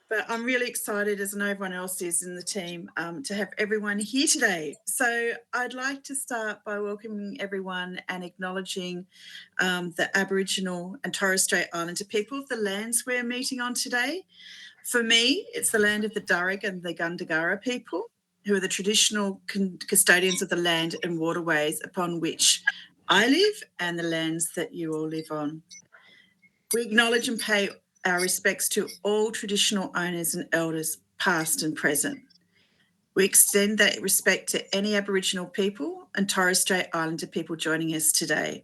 But I'm really excited, as I know everyone else is in the team, to have everyone here today. So I'd like to start by welcoming everyone and acknowledging the Aboriginal and Torres Strait Islander people of the lands we're meeting on today. For me, it's the land of the Darug and the Gundagara people, who are the traditional custodians of the land and waterways upon which I live and the lands that you all live on. We acknowledge and pay our respects to all traditional owners and elders, past and present. We extend that respect to any Aboriginal people and Torres Strait Islander people joining us today.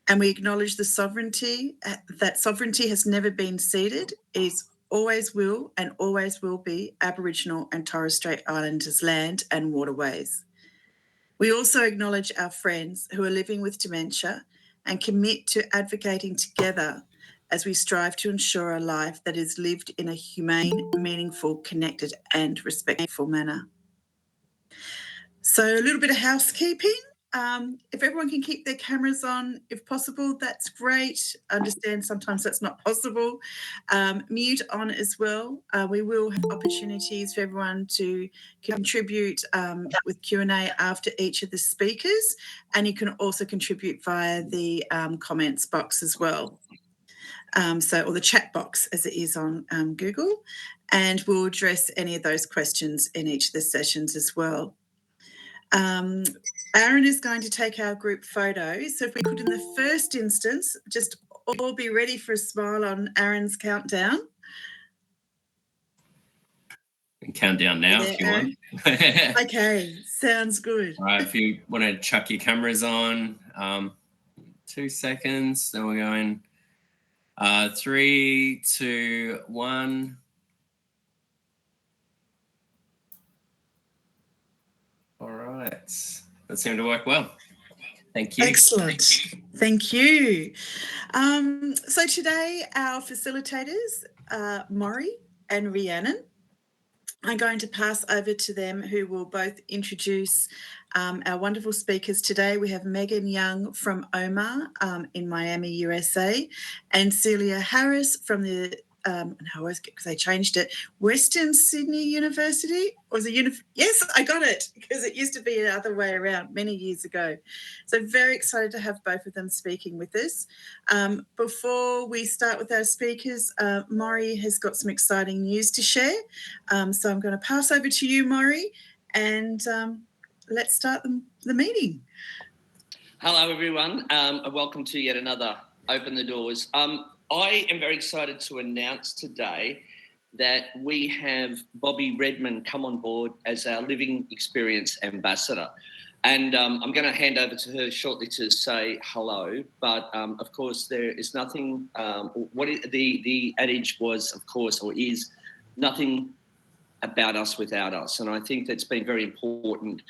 And we acknowledge the sovereignty, that sovereignty has never been ceded, is always will and always will be Aboriginal and Torres Strait Islanders' land and waterways. We also acknowledge our friends who are living with dementia and commit to advocating together as we strive to ensure a life that is lived in a humane, meaningful, connected and respectful manner. So a little bit of housekeeping. If everyone can keep their cameras on, if possible, that's great. I understand sometimes that's not possible. Mute on as well. We will have opportunities for everyone to contribute with Q&A after each of the speakers, and you can also contribute via the comments box as well. Or the chat box as it is on Google, and we'll address any of those questions in each of the sessions as well. Aaron is going to take our group photo. So if we could, in the first instance, just all be ready for a smile on Aaron's countdown. And countdown now if you want. Okay, sounds good. All right, if you want to chuck your cameras on, 2 seconds, then we're going 3, 2, 1. All right. That seemed to work well. Thank you. Excellent. Thank you. So today our facilitators, Maury and Rhiannon, I'm going to pass over to them, who will both introduce our wonderful speakers today. We have Meghan Young from OMA in Miami, USA, and Celia Harris from the I always get, because they changed it, Western Sydney University? Or was it yes, I got it, because it used to be the other way around many years ago. So very excited to have both of them speaking with us. Before we start with our speakers, Maury has got some exciting news to share. So I'm going to pass over to you, Maury, and let's start the meeting. Hello, everyone. Welcome to yet another Open the Doors. I am very excited to announce today that we have Bobby Redman come on board as our Living Experience Ambassador. And I'm going to hand over to her shortly to say hello. But, of course, there is nothing the adage was, of course, or is nothing about us without us. And I think that's been very important.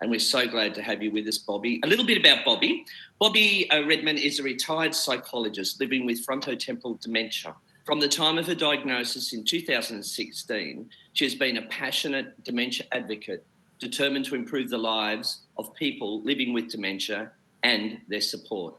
And we're so glad to have you with us, Bobby. A little bit about Bobby. Bobby Redman is a retired psychologist living with frontotemporal dementia. From the time of her diagnosis in 2016, she has been a passionate dementia advocate, determined to improve the lives of people living with dementia and their support.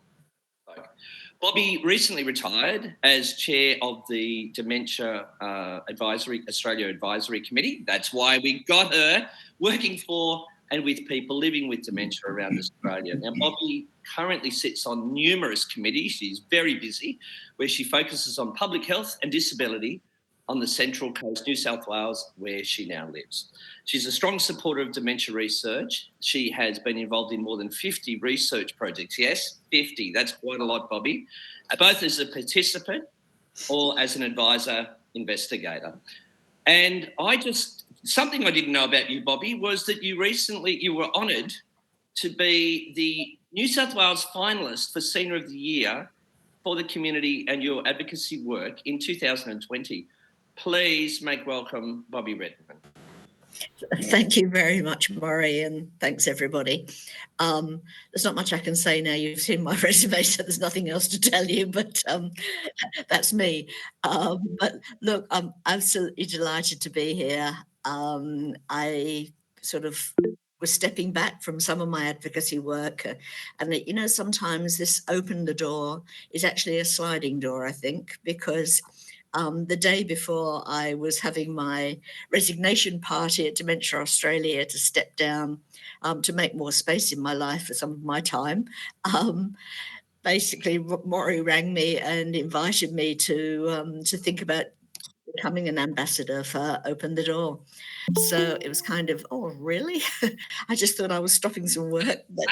Bobby recently retired as chair of the Dementia Australia Advisory Committee. That's why we got her working for and with people living with dementia around Australia. Now, Bobby currently sits on numerous committees. She's very busy, where she focuses on public health and disability on the Central Coast, New South Wales, where she now lives. She's a strong supporter of dementia research. She has been involved in more than 50 research projects. Yes, 50. That's quite a lot, Bobby. Both as a participant or as an advisor investigator. And something I didn't know about you, Bobby, was that you were honoured to be the New South Wales finalist for Senior of the Year for the community and your advocacy work in 2020. Please make welcome Bobby Redman. Thank you very much, Maury, and thanks, everybody. There's not much I can say now. You've seen my resume, so there's nothing else to tell you, but that's me. But look, I'm absolutely delighted to be here. I sort of was stepping back from some of my advocacy work, and sometimes this open the door is actually a sliding door, I think, because the day before I was having my resignation party at Dementia Australia to step down to make more space in my life for some of my time. Basically, Maury rang me and invited me to think about becoming an ambassador for Open the Door. So it was kind of, oh, really? I just thought I was stopping some work, but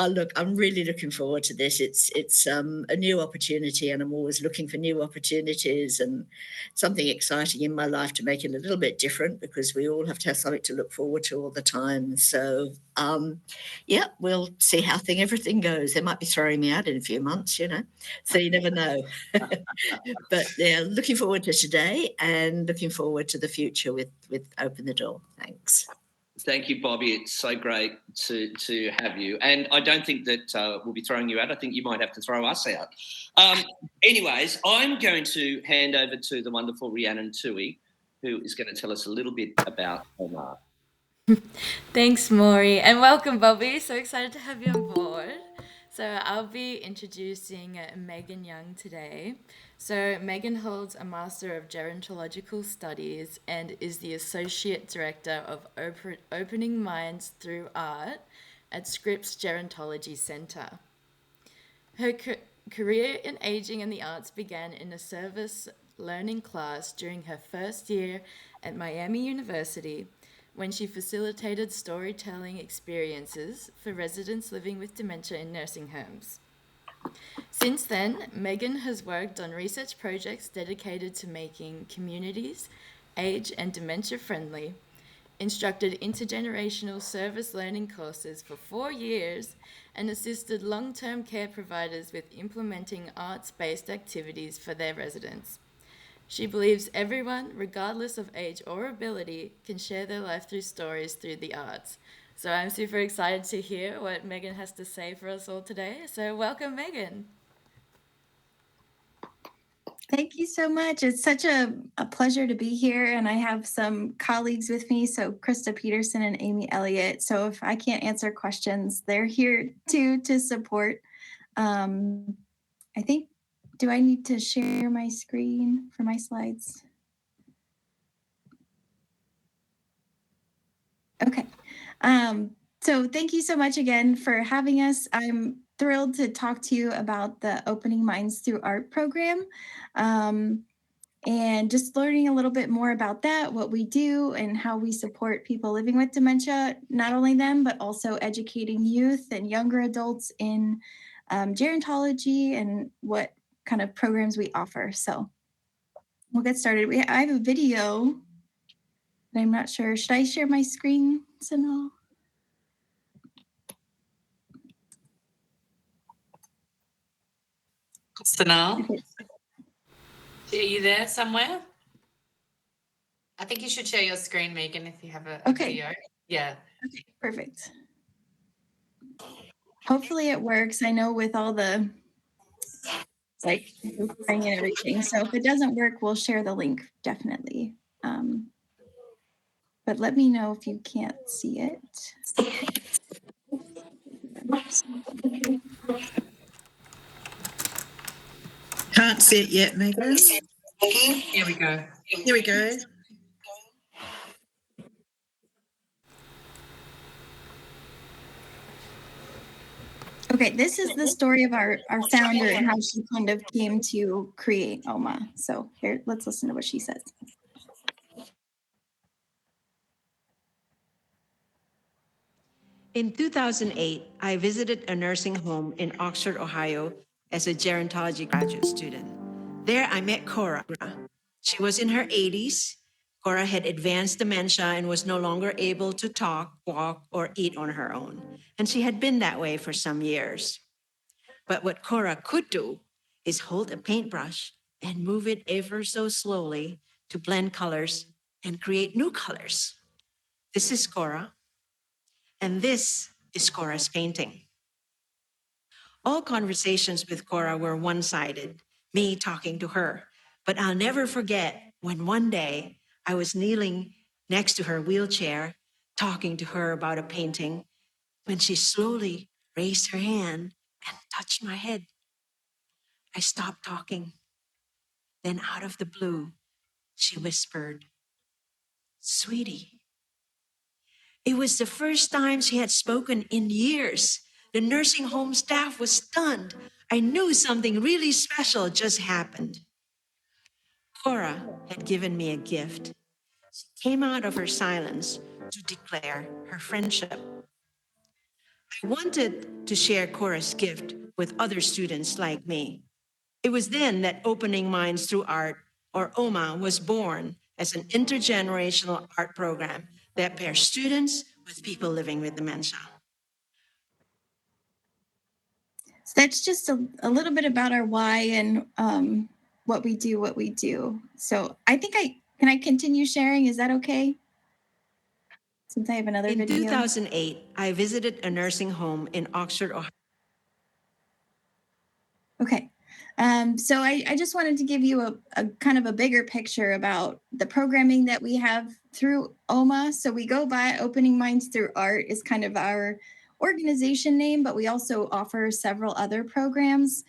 look, I'm really looking forward to this. It's a new opportunity, and I'm always looking for new opportunities and something exciting in my life to make it a little bit different, because we all have to have something to look forward to all the time. So, yeah, we'll see how everything goes. They might be throwing me out in a few months, so you never know. But yeah, looking forward to today and looking forward to the future with Open the Door. Thanks. Thank you, Bobby. It's so great to have you. And I don't think that we'll be throwing you out. I think you might have to throw us out. Anyways, I'm going to hand over to the wonderful Rhiannon Toohey, who is going to tell us a little bit about Omar. Thanks, Maury, and welcome, Bobby. So excited to have you on board. So I'll be introducing Meghan Young today. So Meghan holds a Master of Gerontological Studies and is the Associate Director of Opening Minds Through Art at Scripps Gerontology Center. Her career in aging and the arts began in a service learning class during her first year at Miami University, when she facilitated storytelling experiences for residents living with dementia in nursing homes. Since then, Meghan has worked on research projects dedicated to making communities age and dementia-friendly, instructed intergenerational service learning courses for 4 years, and assisted long-term care providers with implementing arts-based activities for their residents. She believes everyone, regardless of age or ability, can share their life through stories through the arts. So I'm super excited to hear what Meghan has to say for us all today. So welcome, Meghan. Thank you so much. It's such a pleasure to be here. And I have some colleagues with me, so Krista Peterson and Amy Elliott. So if I can't answer questions, they're here too to support. I think, do I need to share my screen for my slides? Okay. So thank you so much again for having us. I'm thrilled to talk to you about the Opening Minds Through Art program. And just learning a little bit more about that, what we do and how we support people living with dementia, not only them, but also educating youth and younger adults in gerontology and what kind of programs we offer. So we'll get started. I have a video, but I'm not sure. Should I share my screen, Sanal? Sanal? Are you there somewhere? I think you should share your screen, Meghan, if you have a video. Yeah. Okay, perfect. Hopefully it works. I know with all the like and everything. So if it doesn't work, we'll share the link definitely. But let me know if you can't see it. Can't see it yet, Meghan. Here we go. Here we go. Okay, this is the story of our founder and how she kind of came to create OMA. So here, let's listen to what she says. In 2008, I visited a nursing home in Oxford, Ohio, as a gerontology graduate student. There, I met Cora. She was in her 80s. Cora had advanced dementia and was no longer able to talk, walk, or eat on her own. And she had been that way for some years. But what Cora could do is hold a paintbrush and move it ever so slowly to blend colors and create new colors. This is Cora. And this is Cora's painting. All conversations with Cora were one-sided, me talking to her. But I'll never forget when one day I was kneeling next to her wheelchair, talking to her about a painting, when she slowly raised her hand and touched my head. I stopped talking Then out of the blue, she whispered, "Sweetie." It was the first time she had spoken in years. The nursing home staff was stunned. I knew something really special just happened. Cora had given me a gift. She came out of her silence to declare her friendship. I wanted to share Cora's gift with other students like me. It was then that Opening Minds Through Art, or OMA, was born as an intergenerational art program that pairs students with people living with dementia. So that's just a little bit about our why and what we do. So I think can I continue sharing? Is that okay? Since I have another In video. 2008, I visited a nursing home in Oxford, Ohio. Okay. So I just wanted to give you a kind of a bigger picture about the programming that we have through OMA. So we go by Opening Minds Through Art is kind of our organization name, but we also offer several other programs.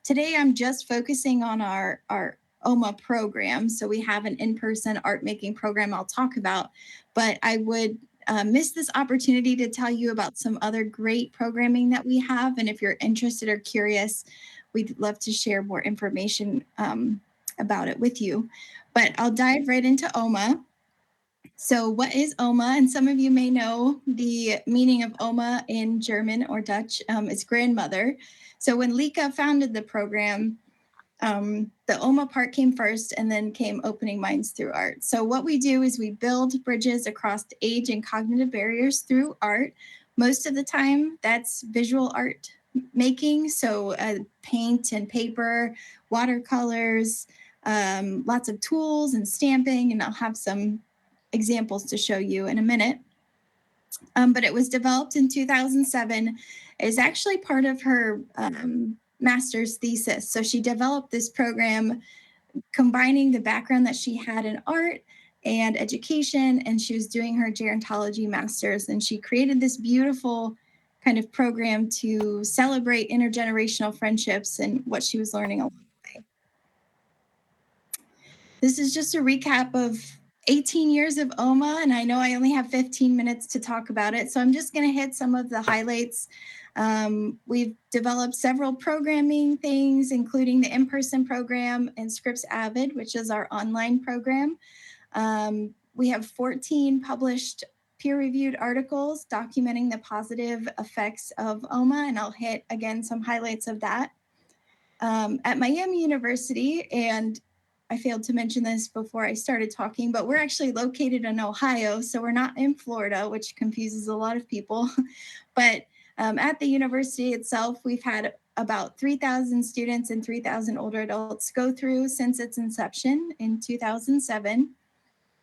Today, I'm just focusing on our OMA program. So we have an in-person art making program I'll talk about, but I would miss this opportunity to tell you about some other great programming that we have. And if you're interested or curious, we'd love to share more information about it with you. But I'll dive right into OMA. So what is OMA? And some of you may know the meaning of OMA in German or Dutch. It's grandmother. So when Lika founded the program, the OMA part came first and then came Opening Minds Through Art. So what we do is we build bridges across age and cognitive barriers through art. Most of the time, that's visual art making. So paint and paper, watercolors, lots of tools and stamping, and I'll have some examples to show you in a minute. But it was developed in 2007. It's actually part of her master's thesis. So she developed this program combining the background that she had in art and education, and she was doing her gerontology master's, and she created this beautiful kind of program to celebrate intergenerational friendships and what she was learning along the way. This is just a recap of 18 years of OMA, and I know I only have 15 minutes to talk about it, so I'm just going to hit some of the highlights. We've developed several programming things, including the in-person program and Scripps Avid, which is our online program. We have 14 published peer-reviewed articles documenting the positive effects of OMA, and I'll hit, again, some highlights of that. At Miami University, and I failed to mention this before I started talking, but we're actually located in Ohio, so we're not in Florida, which confuses a lot of people. But at the university itself, we've had about 3,000 students and 3,000 older adults go through since its inception in 2007.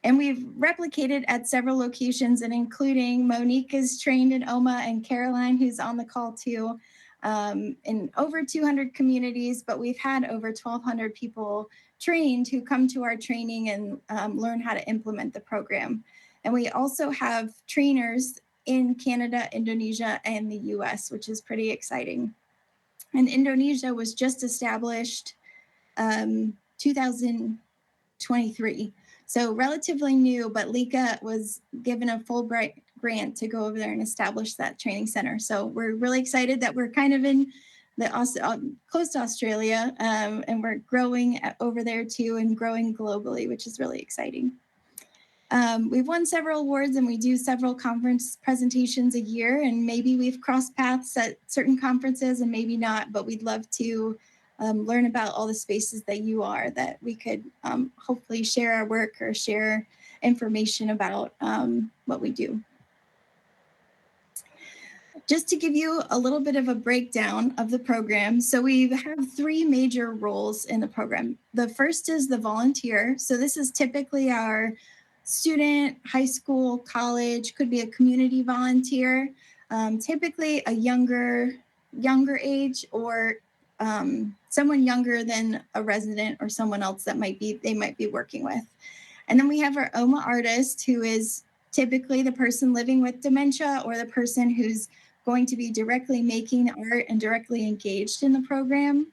And we've replicated at several locations, and including Monique is trained in OMA, and Caroline, who's on the call too, in over 200 communities, but we've had over 1,200 people trained who come to our training and learn how to implement the program. And we also have trainers in Canada, Indonesia, and the US, which is pretty exciting. And Indonesia was just established 2023. So relatively new, but Lika was given a Fulbright grant to go over there and establish that training center. So we're really excited that we're kind of in the close to Australia, and we're growing over there too, and growing globally, which is really exciting. We've won several awards, and we do several conference presentations a year, and maybe we've crossed paths at certain conferences and maybe not, but we'd love to learn about all the spaces that you are, that we could hopefully share our work or share information about what we do. Just to give you a little bit of a breakdown of the program. So we have three major roles in the program. The first is the volunteer. So this is typically our student, high school, college, could be a community volunteer, typically a younger age, or someone younger than a resident or someone else that they might be working with. And then we have our OMA artist, who is typically the person living with dementia or the person who's going to be directly making art and directly engaged in the program.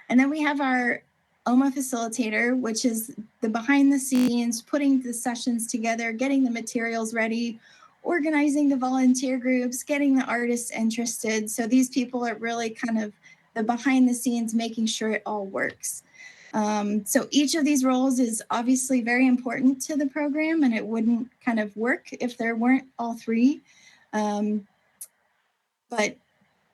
And then we have our OMA facilitator, which is the behind the scenes, putting the sessions together, getting the materials ready, organizing the volunteer groups, getting the artists interested. So these people are really kind of the behind the scenes, making sure it all works. So each of these roles is obviously very important to the program, and it wouldn't kind of work if there weren't all three. But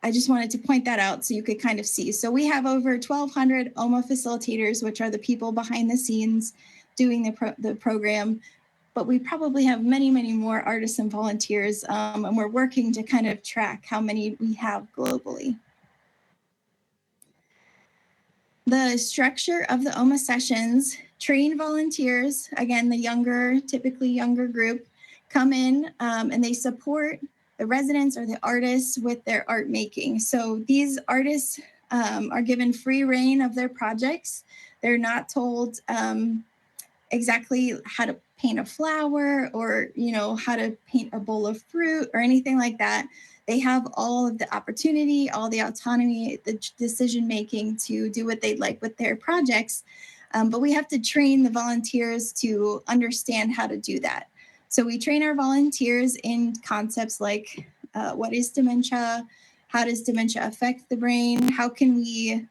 I just wanted to point that out so you could kind of see. So we have over 1,200 OMA facilitators, which are the people behind the scenes doing the program. But we probably have many, many more artists and volunteers, and we're working to kind of track how many we have globally. The structure of the OMA sessions: trained volunteers, again, the typically younger group, come in and they support the residents or the artists with their art making. So these artists are given free reign of their projects. They're not told exactly how to paint a flower or, how to paint a bowl of fruit or anything like that. They have all of the opportunity, all the autonomy, the decision-making to do what they'd like with their projects. But we have to train the volunteers to understand how to do that. So we train our volunteers in concepts like what is dementia? How does dementia affect the brain? How can we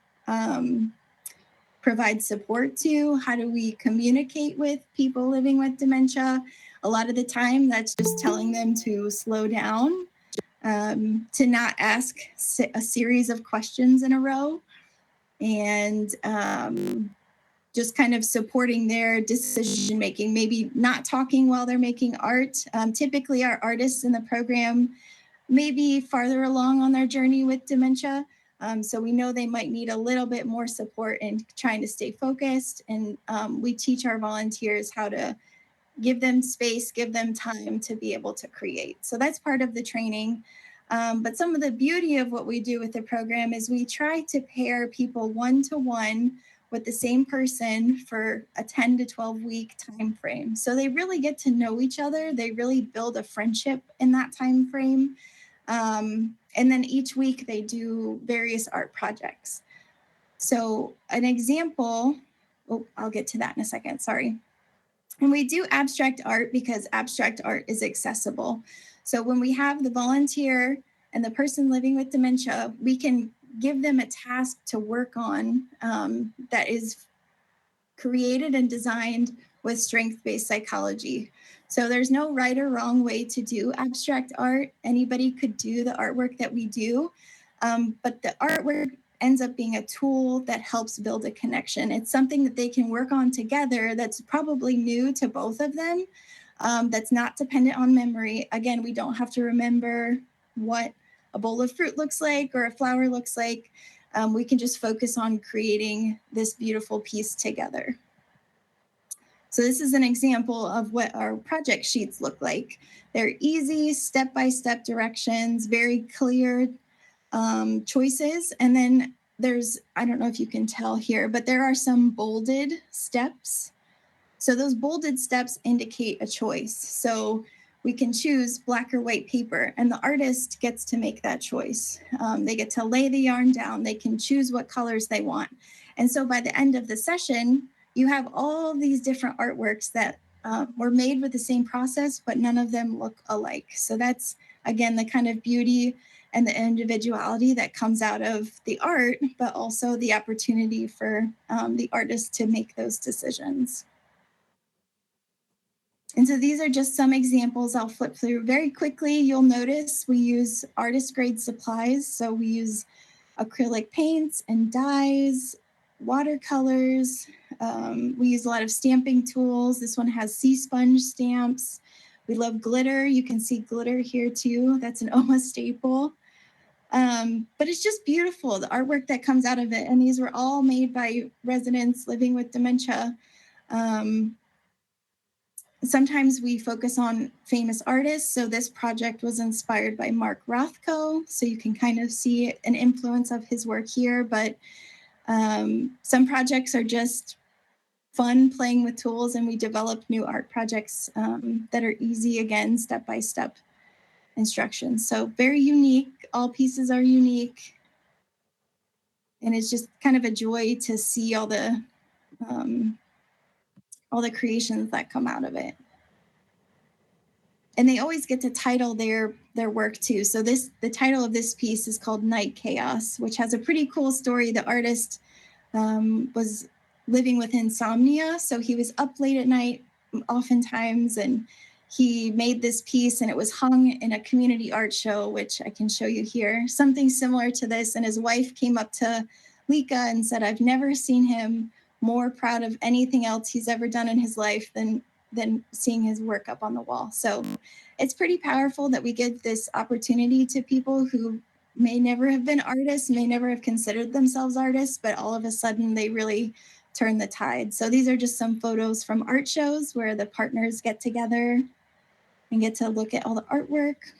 provide support to? How do we communicate with people living with dementia? A lot of the time, that's just telling them to slow down, to not ask a series of questions in a row, and just kind of supporting their decision making, maybe not talking while they're making art. Typically, our artists in the program may be farther along on their journey with dementia. So we know they might need a little bit more support in trying to stay focused. And we teach our volunteers how to give them space, give them time to be able to create. So that's part of the training. But some of the beauty of what we do with the program is we try to pair people one-to-one with the same person for a 10 to 12 week time frame. So they really get to know each other. They really build a friendship in that time frame. And then each week they do various art projects. So an example, I'll get to that in a second, sorry. And we do abstract art because abstract art is accessible. So when we have the volunteer and the person living with dementia, we can give them a task to work on that is created and designed with strength-based psychology. So there's no right or wrong way to do abstract art. Anybody could do the artwork that we do, but the artwork ends up being a tool that helps build a connection. It's something that they can work on together that's probably new to both of them, that's not dependent on memory. Again, we don't have to remember what a bowl of fruit looks like or a flower looks like. We can just focus on creating this beautiful piece together. So this is an example of what our project sheets look like. They're easy, step-by-step directions, very clear choices. And then there's, I don't know if you can tell here, but there are some bolded steps. So those bolded steps indicate a choice. So we can choose black or white paper, and the artist gets to make that choice. They get to lay the yarn down. They can choose what colors they want. And so by the end of the session, you have all these different artworks that were made with the same process, but none of them look alike. So that's, again, the kind of beauty and the individuality that comes out of the art, but also the opportunity for the artist to make those decisions. And so these are just some examples I'll flip through very quickly. You'll notice we use artist grade supplies. So we use acrylic paints and dyes, watercolors. We use a lot of stamping tools. This one has sea sponge stamps. We love glitter. You can see glitter here too. That's an OMA staple. But it's just beautiful, the artwork that comes out of it. And these were all made by residents living with dementia. Sometimes we focus on famous artists. So this project was inspired by Mark Rothko. So you can kind of see an influence of his work here. But some projects are just fun playing with tools, and we develop new art projects that are easy, again, step-by-step instructions. So very unique. All pieces are unique. And it's just kind of a joy to see all the all the creations that come out of it. And they always get to title their work too. So the title of this piece is called Night Chaos, which has a pretty cool story. The artist was living with insomnia, so he was up late at night oftentimes, and he made this piece, and it was hung in a community art show, which I can show you here. Something similar to this, and his wife came up to Lika and said, "I've never seen him more proud of anything else he's ever done in his life than seeing his work up on the wall." So it's pretty powerful that we give this opportunity to people who may never have been artists, may never have considered themselves artists, but all of a sudden they really turn the tide. So these are just some photos from art shows where the partners get together and get to look at all the artwork.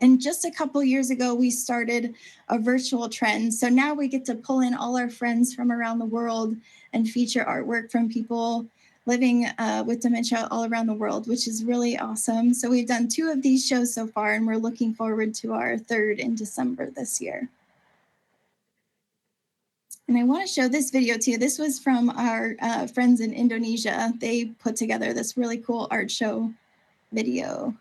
And just a couple years ago, we started a virtual trend. So now we get to pull in all our friends from around the world and feature artwork from people living with dementia all around the world, which is really awesome. So we've done 2 of these shows so far, and we're looking forward to our 3rd in December this year. And I want to show this video too. This was from our friends in Indonesia. They put together this really cool art show video.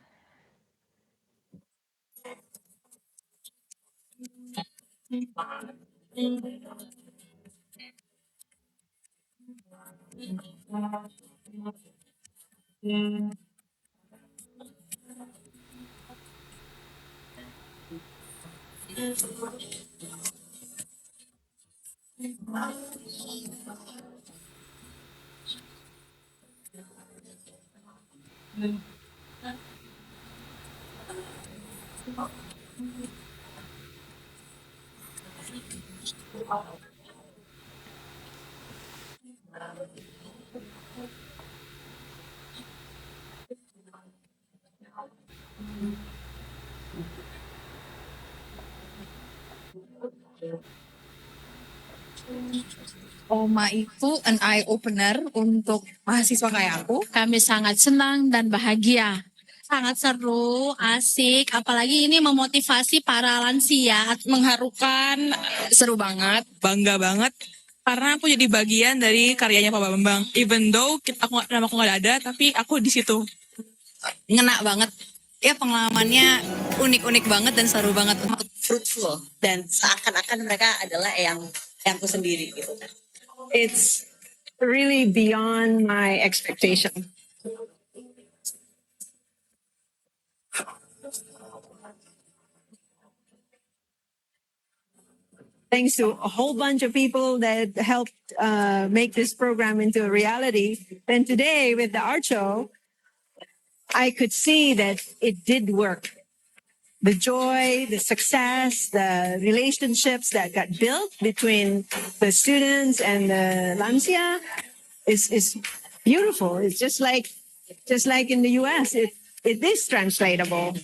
Oma itu an eye opener untuk mahasiswa kayak aku. Kami sangat senang dan bahagia. Sangat seru, asik, apalagi ini memotivasi para lansia, mengharukan, seru banget, bangga banget. Karena aku jadi bagian dari karyanya Pak Bambang. Even though nama aku nggak ada, tapi aku di situ. Ngena banget. Ya pengalamannya unik-unik banget dan seru banget. Fruitful dan seakan-akan mereka adalah eyangku sendiri gitu. It's really beyond my expectation. Thanks to a whole bunch of people that helped make this program into a reality. Then today with the art show, I could see that it did work. The joy, the success, the relationships that got built between the students and the lansia is beautiful. It's just like in the US, it is translatable.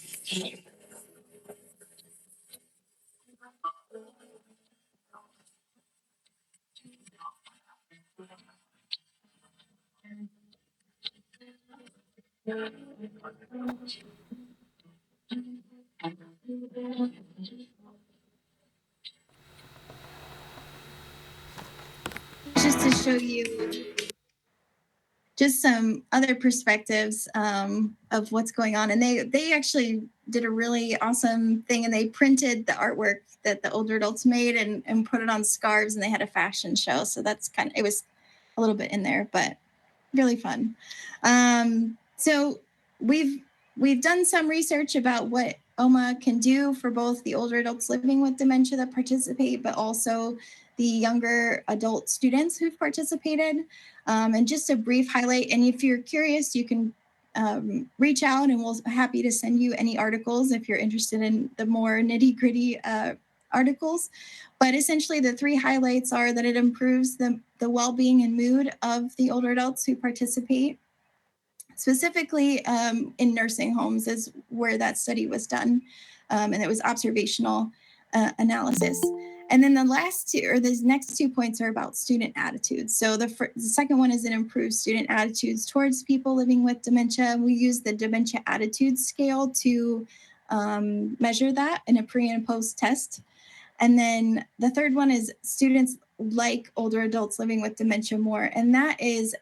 Just to show you just some other perspectives of what's going on. And they actually did a really awesome thing, and they printed the artwork that the older adults made and put it on scarves, and they had a fashion show. So that's it was a little bit in there, but really fun. So we've done some research about what OMA can do for both the older adults living with dementia that participate, but also the younger adult students who've participated. And just a brief highlight, and if you're curious, you can reach out and we'll be happy to send you any articles if you're interested in the more nitty-gritty articles. But essentially the 3 highlights are that it improves the well-being and mood of the older adults who participate. Specifically in nursing homes is where that study was done, and it was observational analysis. And then the next 2 points are about student attitudes. So the second one is it improves student attitudes towards people living with dementia. We use the dementia attitude scale to measure that in a pre and post test. And then the third one is students like older adults living with dementia more, and that is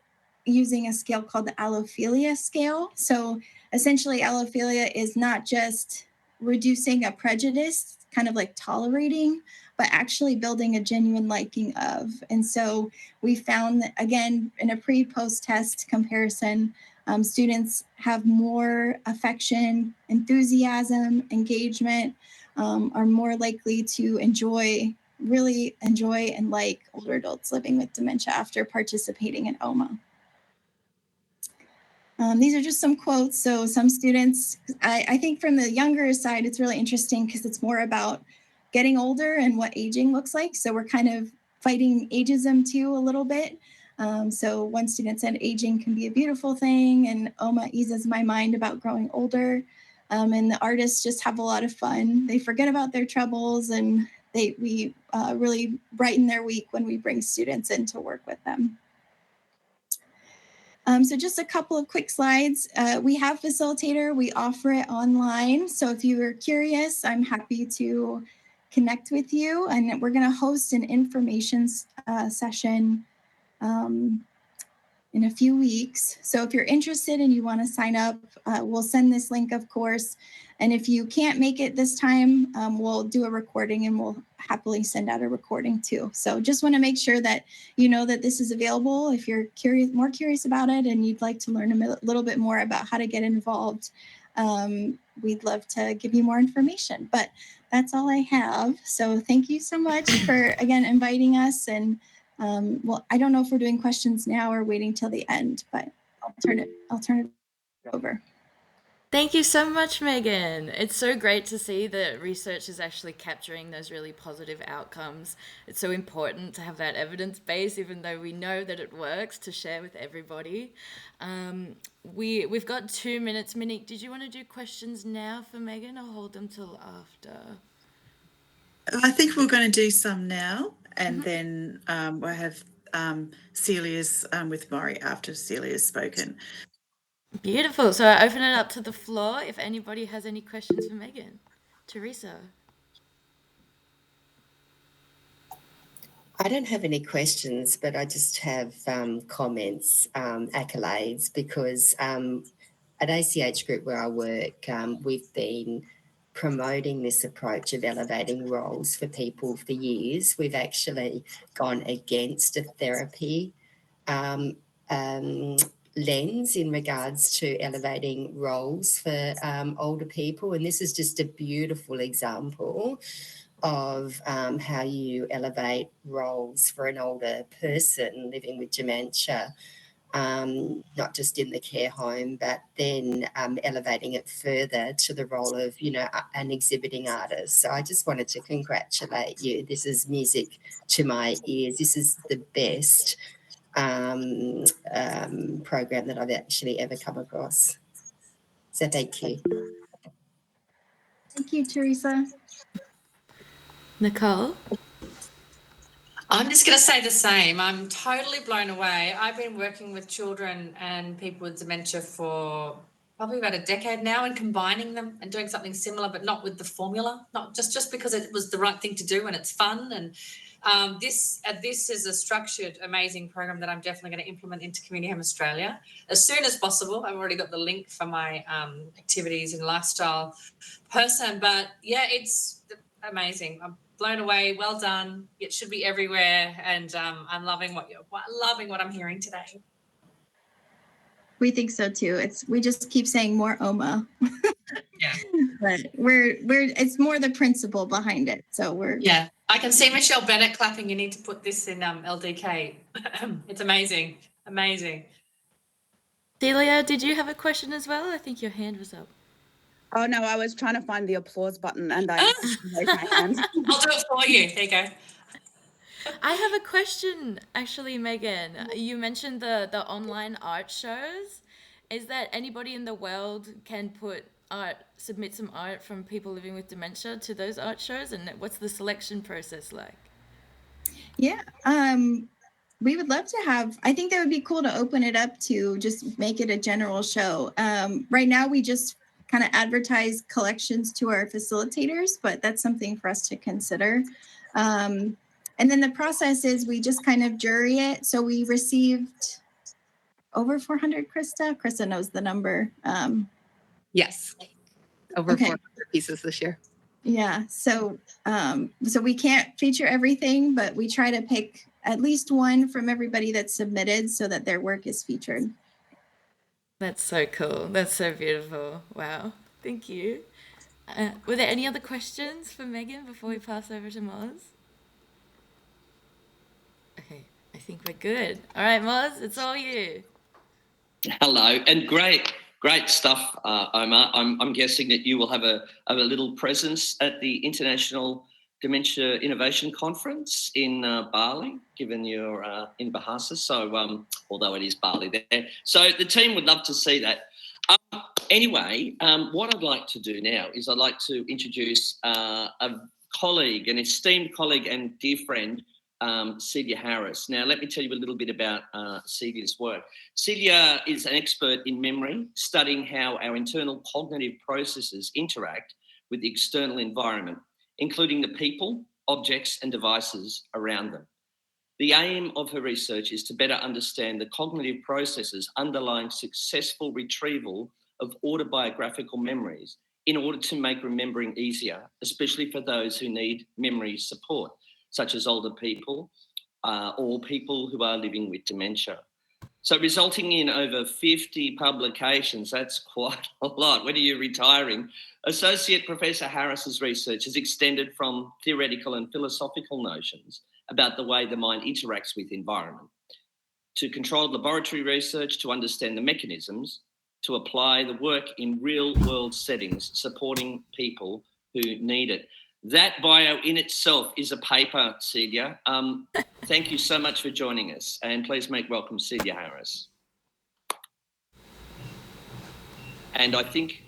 using a scale called the allophilia scale. So essentially, allophilia is not just reducing a prejudice, kind of like tolerating, but actually building a genuine liking of. And so we found that, again, in a pre-post test comparison, students have more affection, enthusiasm, engagement, are more likely to really enjoy and like older adults living with dementia after participating in OMA. These are just some quotes. So some students, I think from the younger side, it's really interesting because it's more about getting older and what aging looks like. So we're kind of fighting ageism too a little bit. So one student said aging can be a beautiful thing, and OMA eases my mind about growing older. And the artists just have a lot of fun. They forget about their troubles, and we really brighten their week when we bring students in to work with them. So just a couple of quick slides. We have Facilitator. We offer it online. So if you are curious, I'm happy to connect with you. And we're going to host an information session in a few weeks. So if you're interested and you want to sign up, we'll send this link, of course. And if you can't make it this time, we'll do a recording and we'll happily send out a recording too. So just want to make sure that you know that this is available. If you're more curious about it and you'd like to learn a little bit more about how to get involved, we'd love to give you more information. But that's all I have. So thank you so much for, again, inviting us. And well, I don't know if we're doing questions now or waiting till the end, but I'll turn it over. Thank you so much, Megan. It's so great to see that research is actually capturing those really positive outcomes. It's so important to have that evidence base, even though we know that it works, to share with everybody. We've got 2 minutes. Monique, did you want to do questions now for Megan or hold them till after? I think we're going to do some now, and then we'll have Celia's with Maury after Celia's spoken. Beautiful. So I open it up to the floor if anybody has any questions for Megan. Teresa. I don't have any questions, but I just have comments, accolades, because at ACH Group where I work, we've been promoting this approach of elevating roles for people for years. We've actually gone against a therapy lens in regards to elevating roles for older people. And this is just a beautiful example of how you elevate roles for an older person living with dementia, not just in the care home, but then elevating it further to the role of, you know, an exhibiting artist. So I just wanted to congratulate you. This is music to my ears. This is the best program that I've actually ever come across. So thank you. Thank you, Teresa. Nicole? I'm just going to say the same. I'm totally blown away. I've been working with children and people with dementia for probably about a decade now, and combining them and doing something similar, but not with the formula, not just because it was the right thing to do and it's fun. And this is a structured, amazing program that I'm definitely going to implement into Community Home Australia as soon as possible. I've already got the link for my activities and lifestyle person, but yeah, it's amazing. I'm blown away. Well done. It should be everywhere, and I'm loving what I'm hearing today. We think so too. We just keep saying more OMA. Yeah. But it's more the principle behind it. So yeah. I can see Michelle Bennett clapping. You need to put this in LDK. It's amazing. Amazing. Celia, did you have a question as well? I think your hand was up. Oh no, I was trying to find the applause button and I raised my hand. I'll do it for you. There you go. I have a question, actually, Megan. You mentioned the online art shows. Is that anybody in the world can submit some art from people living with dementia to those art shows? And what's the selection process like? Yeah, we would love to have, I think that would be cool to open it up to just make it a general show. Right now, we just kind of advertise collections to our facilitators, but that's something for us to consider. And then the process is we just kind of jury it. So we received over 400, Krista. Krista knows the number. Yes. Over 400 pieces this year. Yeah. So we can't feature everything, but we try to pick at least one from everybody that's submitted so that their work is featured. That's so cool. That's so beautiful. Wow. Thank you. Were there any other questions for Megan before we pass over to Moz? Okay, I think we're good. All right, Moz, it's all you. Hello, and great stuff, Omar. I'm guessing that you will have a little presence at the International Dementia Innovation Conference in Bali, given you're in Bahasa. So, although it is Bali there, so the team would love to see that. Anyway, what I'd like to do now is I'd like to introduce a colleague, an esteemed colleague and dear friend, Celia Harris. Now, let me tell you a little bit about Celia's work. Celia is an expert in memory, studying how our internal cognitive processes interact with the external environment, including the people, objects, and devices around them. The aim of her research is to better understand the cognitive processes underlying successful retrieval of autobiographical memories in order to make remembering easier, especially for those who need memory support, such as older people or people who are living with dementia. So resulting in over 50 publications, that's quite a lot. When are you retiring? Associate Professor Harris's research has extended from theoretical and philosophical notions about the way the mind interacts with environment, to controlled laboratory research to understand the mechanisms, to apply the work in real-world settings, supporting people who need it. That bio in itself is a paper, Celia. Thank you so much for joining us, and please make welcome Celia Harris. And I think...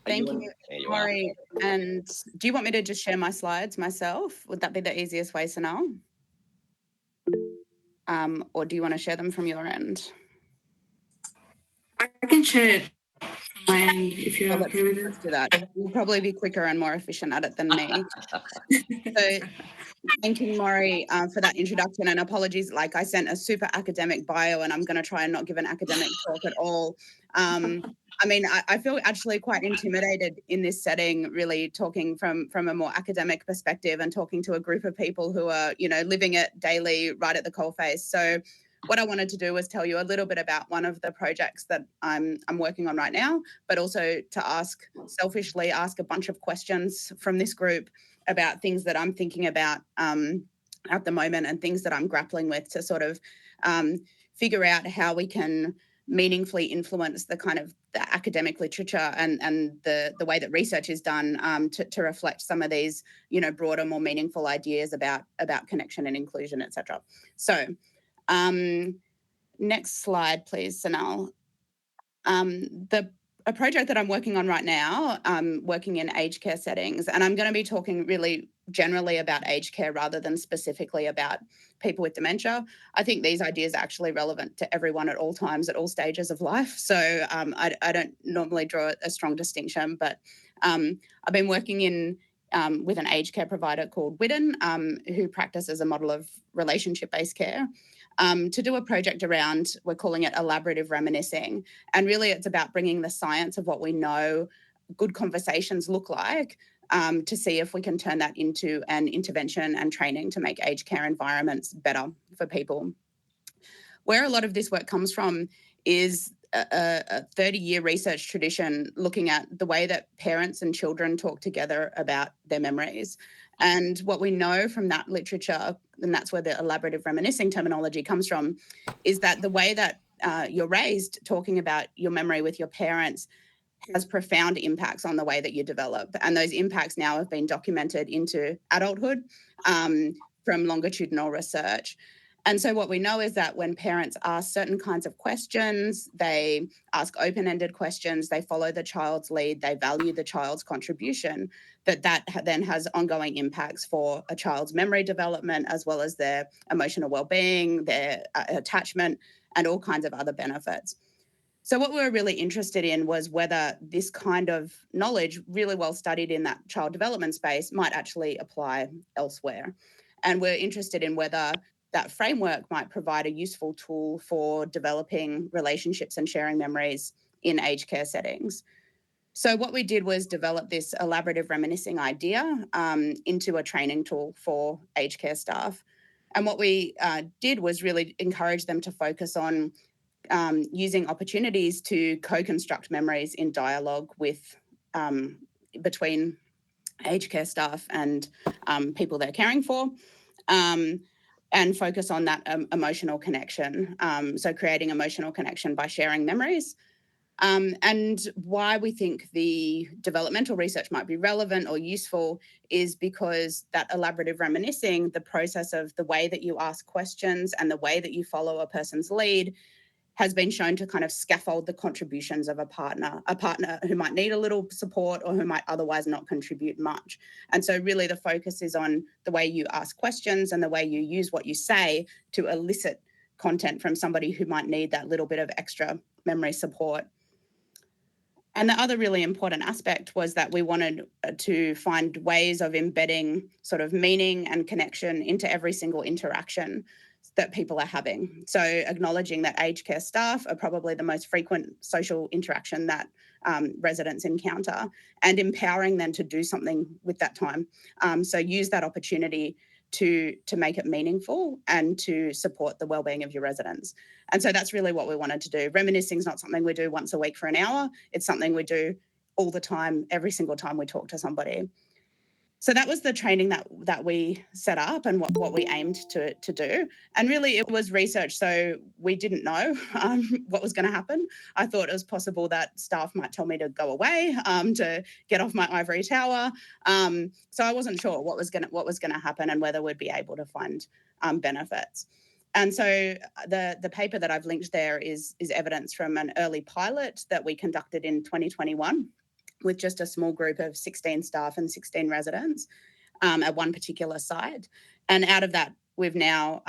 Thank you, Maury. And do you want me to just share my slides myself? Would that be the easiest way, Sanal? Or do you want to share them from your end? I can share it from my end if you're okay with it. Let's do that. You'll probably be quicker and more efficient at it than me. So thank you, Maury, for that introduction, and apologies, like I sent a super academic bio and I'm going to try and not give an academic talk at all. I mean, I feel actually quite intimidated in this setting, really talking from a more academic perspective and talking to a group of people who are, you know, living it daily right at the coalface. So what I wanted to do was tell you a little bit about one of the projects that I'm working on right now, but also to selfishly ask a bunch of questions from this group about things that I'm thinking about at the moment and things that I'm grappling with to sort of figure out how we can meaningfully influence the kind of the academic literature and the way that research is done to reflect some of these, you know, broader, more meaningful ideas about connection and inclusion, etc. So next slide, please, Sanal. A project that I'm working on right now, working in aged care settings, and I'm going to be talking really generally about aged care rather than specifically about people with dementia. I think these ideas are actually relevant to everyone at all times, at all stages of life. So I don't normally draw a strong distinction, but I've been working with an aged care provider called Whitten, who practices a model of relationship-based care, to do a project around, we're calling it elaborative reminiscing. And really it's about bringing the science of what we know good conversations look like to see if we can turn that into an intervention and training to make aged care environments better for people. Where a lot of this work comes from is a 30-year research tradition looking at the way that parents and children talk together about their memories. And what we know from that literature, and that's where the elaborative reminiscing terminology comes from, is that the way that you're raised talking about your memory with your parents has profound impacts on the way that you develop. And those impacts now have been documented into adulthood from longitudinal research. And so what we know is that when parents ask certain kinds of questions, they ask open-ended questions, they follow the child's lead, they value the child's contribution, that then has ongoing impacts for a child's memory development, as well as their emotional well-being, their attachment, and all kinds of other benefits. So what we were really interested in was whether this kind of knowledge, really well studied in that child development space, might actually apply elsewhere. And we're interested in whether that framework might provide a useful tool for developing relationships and sharing memories in aged care settings. So what we did was develop this elaborative reminiscing idea into a training tool for aged care staff. And what we did was really encourage them to focus on using opportunities to co-construct memories in dialogue with between aged care staff and people they're caring for, and focus on that emotional connection. So creating emotional connection by sharing memories. And why we think the developmental research might be relevant or useful is because that elaborative reminiscing, the process of the way that you ask questions and the way that you follow a person's lead, has been shown to kind of scaffold the contributions of a partner who might need a little support or who might otherwise not contribute much. And so really the focus is on the way you ask questions and the way you use what you say to elicit content from somebody who might need that little bit of extra memory support. And the other really important aspect was that we wanted to find ways of embedding sort of meaning and connection into every single interaction that people are having. So acknowledging that aged care staff are probably the most frequent social interaction that residents encounter, and empowering them to do something with that time. So use that opportunity to make it meaningful and to support the wellbeing of your residents. And so that's really what we wanted to do. Reminiscing is not something we do once a week for an hour. It's something we do all the time, every single time we talk to somebody. So that was the training that we set up and what we aimed to do. And really it was research, so we didn't know what was going to happen. I thought it was possible that staff might tell me to go away, to get off my ivory tower. So I wasn't sure what was going to happen and whether we'd be able to find benefits. And so the paper that I've linked there is evidence from an early pilot that we conducted in 2021. With just a small group of 16 staff and 16 residents at one particular site. And out of that, we've now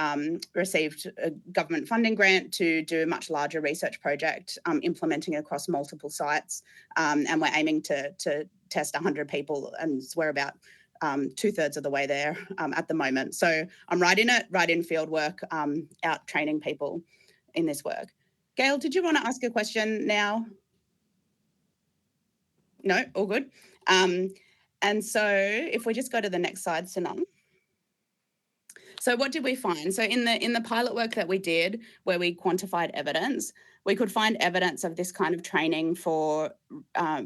received a government funding grant to do a much larger research project, implementing across multiple sites. And we're aiming to test 100 people, and we're about 2/3 of the way there at the moment. So I'm right in field work, out training people in this work. Gail, did you want to ask a question now? No, all good. And so if we just go to the next slide, Sanam. So what did we find? So in the pilot work that we did, where we quantified evidence, we could find evidence of this kind of training for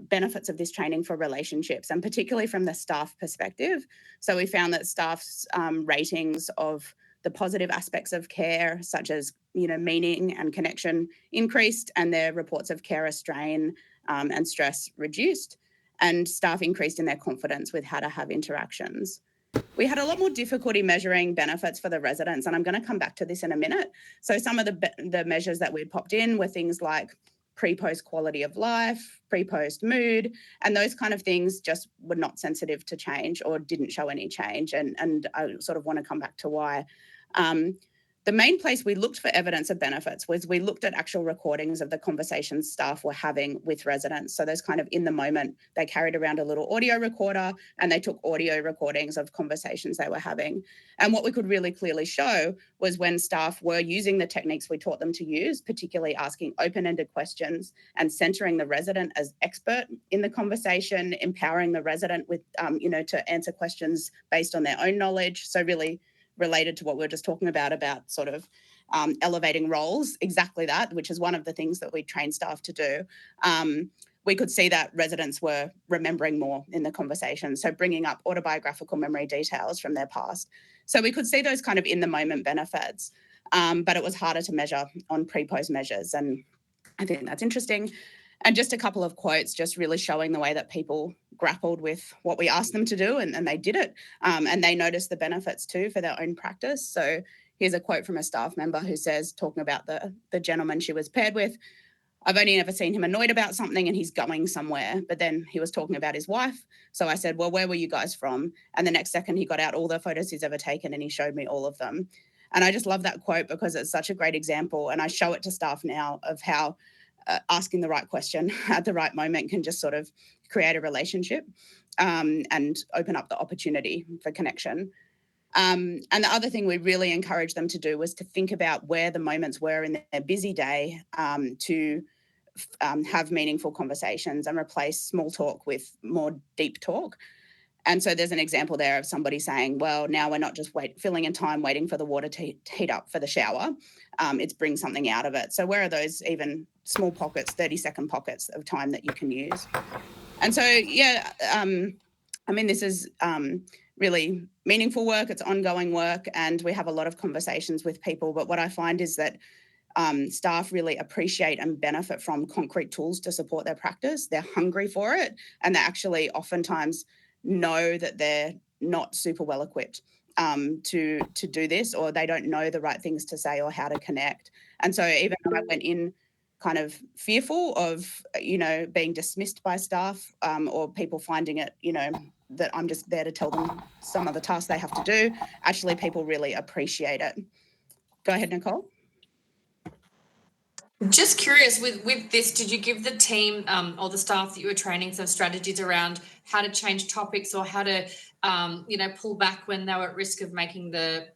benefits of this training for relationships, and particularly from the staff perspective. So we found that staff's ratings of the positive aspects of care, such as meaning and connection, increased, and their reports of carer strain and stress reduced, and staff increased in their confidence with how to have interactions. We had a lot more difficulty measuring benefits for the residents, and I'm going to come back to this in a minute. So some of the measures that we'd popped in were things like pre-post quality of life, pre-post mood, and those kind of things just were not sensitive to change or didn't show any change, and I sort of want to come back to why. The main place we looked for evidence of benefits was we looked at actual recordings of the conversations staff were having with residents. So those kind of in the moment, they carried around a little audio recorder and they took audio recordings of conversations they were having. And what we could really clearly show was when staff were using the techniques we taught them to use, particularly asking open-ended questions and centering the resident as expert in the conversation, empowering the resident with, to answer questions based on their own knowledge. So really related to what we were just talking about sort of elevating roles, exactly that, which is one of the things that we train staff to do. We could see that residents were remembering more in the conversation, so bringing up autobiographical memory details from their past. So we could see those kind of in the moment benefits, but it was harder to measure on pre-post measures, and I think that's interesting. And just a couple of quotes just really showing the way that people grappled with what we asked them to do, and they did it. And they noticed the benefits too for their own practice. So here's a quote from a staff member who says, talking about the gentleman she was paired with, "I've only ever seen him annoyed about something and he's going somewhere." But then he was talking about his wife. So I said, "Well, where were you guys from?" And the next second he got out all the photos he's ever taken and he showed me all of them. And I just love that quote because it's such a great example. And I show it to staff now of how asking the right question at the right moment can just sort of create a relationship and open up the opportunity for connection. And the other thing we really encouraged them to do was to think about where the moments were in their busy day to have meaningful conversations and replace small talk with more deep talk. And so there's an example there of somebody saying, well, now we're not just filling in time waiting for the water to heat up for the shower. It's bring something out of it. So where are those even small pockets, 30-second pockets of time that you can use? And so, this is really meaningful work. It's ongoing work, and we have a lot of conversations with people. But what I find is that staff really appreciate and benefit from concrete tools to support their practice. They're hungry for it, and they actually oftentimes know that they're not super well equipped to do this, or they don't know the right things to say or how to connect. And so even though I went in kind of fearful of, being dismissed by staff or people finding it, that I'm just there to tell them some of the tasks they have to do, actually people really appreciate it. Go ahead, Nicole. Just curious, with this, did you give the team or the staff that you were training some strategies around how to change topics or how to, pull back when they were at risk of making the,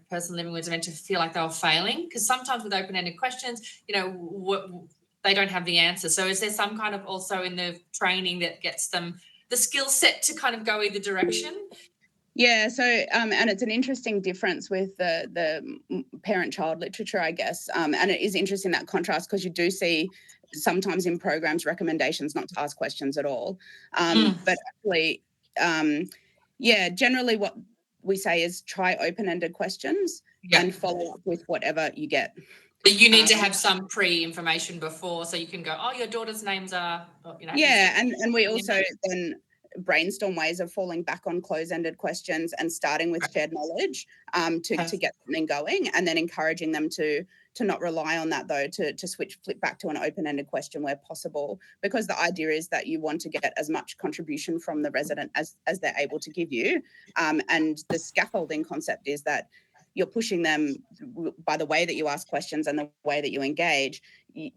person living with dementia feel like they were failing? Because sometimes with open-ended questions, they don't have the answer. So is there some kind of also in the training that gets them the skill set to kind of go either direction? Yeah, so and it's an interesting difference with the parent-child literature, I guess, and it is interesting that contrast because you do see sometimes in programs recommendations not to ask questions at all, but actually, generally what we say is try open-ended questions and follow up with whatever you get. But you need to have some pre-information before so you can go, oh, your daughter's names are, Yeah, and we also then brainstorm ways of falling back on close-ended questions and starting with shared knowledge to get something going, and then encouraging them to not rely on that, though, to flip back to an open-ended question where possible, because the idea is that you want to get as much contribution from the resident as they're able to give you. And the scaffolding concept is that you're pushing them by the way that you ask questions and the way that you engage.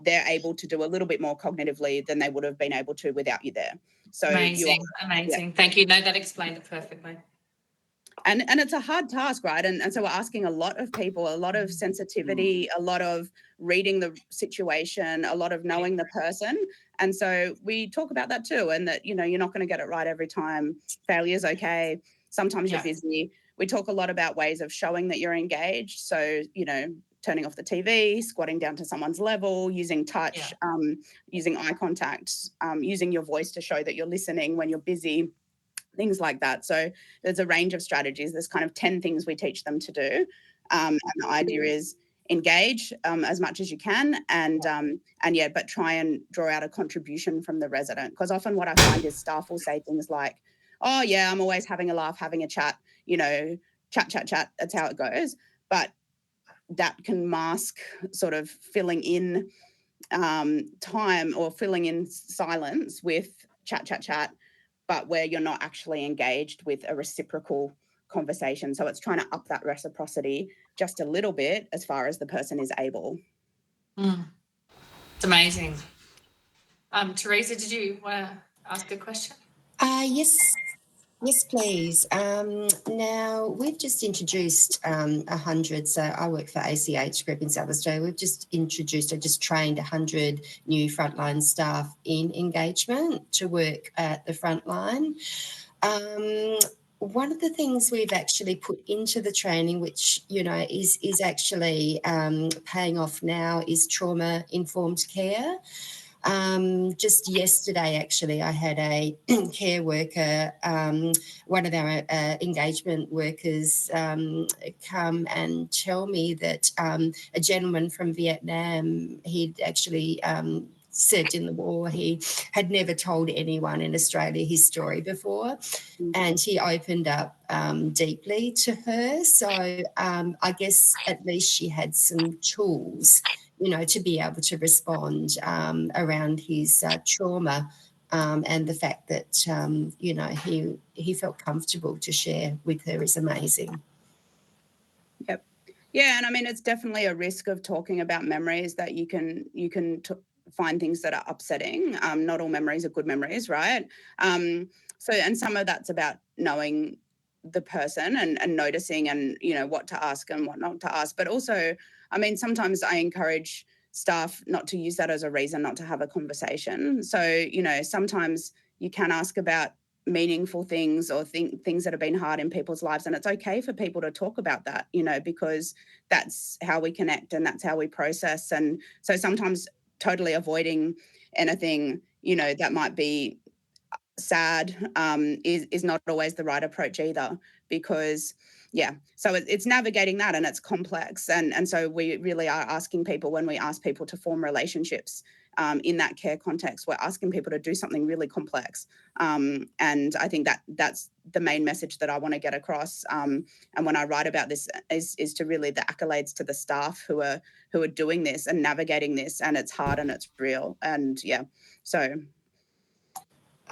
They're able to do a little bit more cognitively than they would have been able to without you there. So amazing. Yeah. Thank you. No, that explained it perfectly. And it's a hard task, right? And so we're asking a lot of people, a lot of sensitivity, a lot of reading the situation, a lot of knowing the person. And so we talk about that too, and that, you're not going to get it right every time. Failure's okay. Sometimes you're busy. We talk a lot about ways of showing that you're engaged. So, turning off the TV, squatting down to someone's level, using touch, using eye contact, using your voice to show that you're listening when you're busy, things like that. So there's a range of strategies. There's kind of 10 things we teach them to do. And the idea is engage as much as you can but try and draw out a contribution from the resident. Because often what I find is staff will say things like, oh yeah, I'm always having a laugh, having a chat, chat, that's how it goes. But that can mask sort of filling in time or filling in silence with chat, but where you're not actually engaged with a reciprocal conversation. So it's trying to up that reciprocity just a little bit as far as the person is able. It's amazing. Teresa, did you want to ask a question? Yes, please. Now, we've just introduced 100, so I work for ACH Group in South Australia. We've just trained 100 new frontline staff in engagement to work at the frontline. One of the things we've actually put into the training, which, is actually paying off now, is trauma-informed care. Just yesterday, actually, I had a care worker, one of our engagement workers, come and tell me that a gentleman from Vietnam, he'd actually served in the war. He had never told anyone in Australia his story before, and he opened up deeply to her. So I guess at least she had some tools, to be able to respond around his trauma and the fact that, he felt comfortable to share with her is amazing. Yep. Yeah, and I mean, it's definitely a risk of talking about memories that you can find things that are upsetting. Not all memories are good memories, right? And some of that's about knowing the person and noticing and, you know, what to ask and what not to ask. But also, I mean, sometimes I encourage staff not to use that as a reason not to have a conversation. So, you know, sometimes you can ask about meaningful things or things that have been hard in people's lives, and it's okay for people to talk about that, you know, because that's how we connect and that's how we process. And so sometimes totally avoiding anything, you know, that might be sad is not always the right approach either, because so it's navigating that, and it's complex, and so we really are asking people, when we ask people to form relationships in that care context, we're asking people to do something really complex, and I think that's the main message that I want to get across, and when I write about this is to really the accolades to the staff who are doing this and navigating this, and it's hard and it's real, and so